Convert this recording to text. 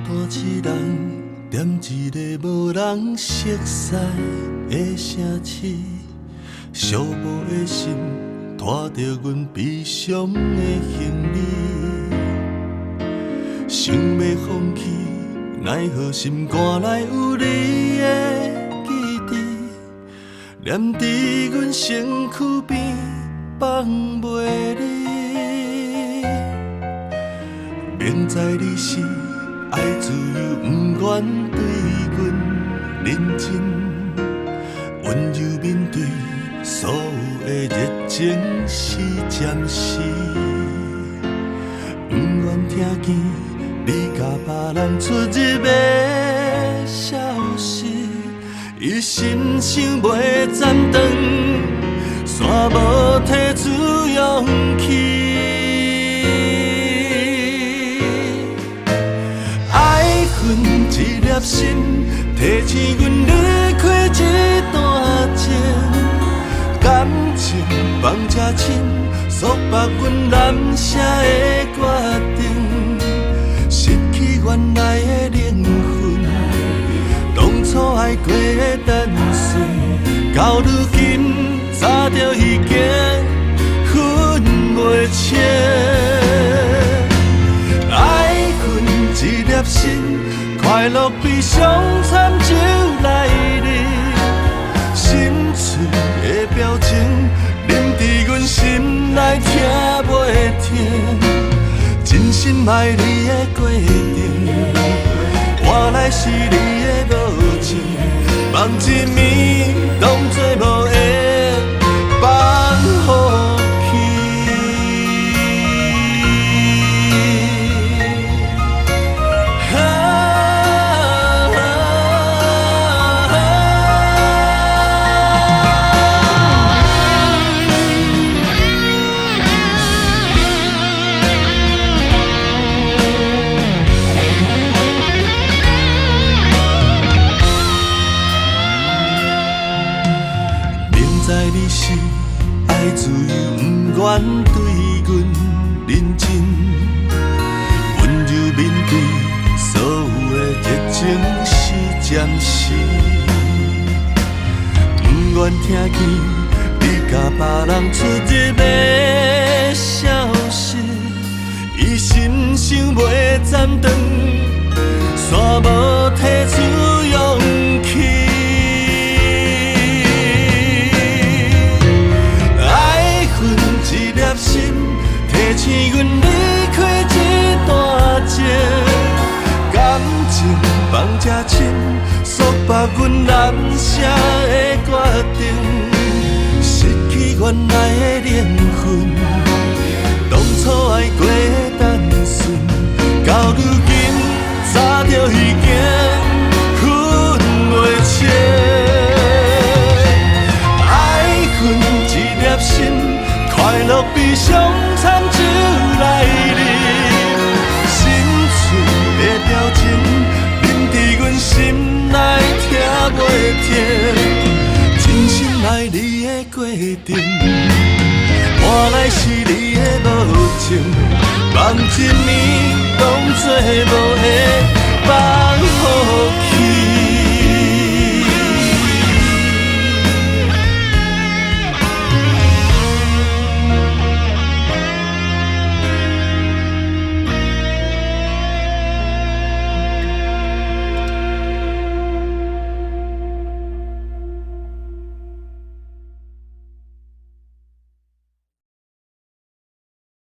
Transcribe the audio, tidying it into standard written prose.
单一人，点一个无人熟悉的城市，寂寞的心拖着阮悲伤的行李，想要放弃，奈何心肝内有你的记忆，黏伫阮身躯边，放袂离。明知你是爱自由，不愿对阮认真，温柔面对所有的热情是暂时，不愿听见你甲别人出入的消息，伊心想袂暂长，煞无提出勇气。阮一粒心，提醒阮离开这段情，感情放这深，束缚阮难舍的决定，失去原来的灵魂，当初爱过的单纯，到如今早就已经分袂清。爱阮一粒心。快乐悲伤惨就来临，心碎的表情，淋伫阮心内听袂停。真心爱你的决定，换来是你的无情，梦一暝当作无缘放予愿对阮认真，温柔面对所有的热情是暂时，不愿听见你甲别人出入的消息，伊心想袂暂长，煞无提出勇气。提醒阮离开这段情，感情放这深，束缚阮难舍的决定，失去原来的灵魂，当初爱过的单纯，到如今早就已经分袂清。爱阮一粒心。快乐悲伤惨就来临，心碎的表情，淋伫阮心内听袂停。真心爱你的决定，换来是你的无情，梦一暝当作无缘放予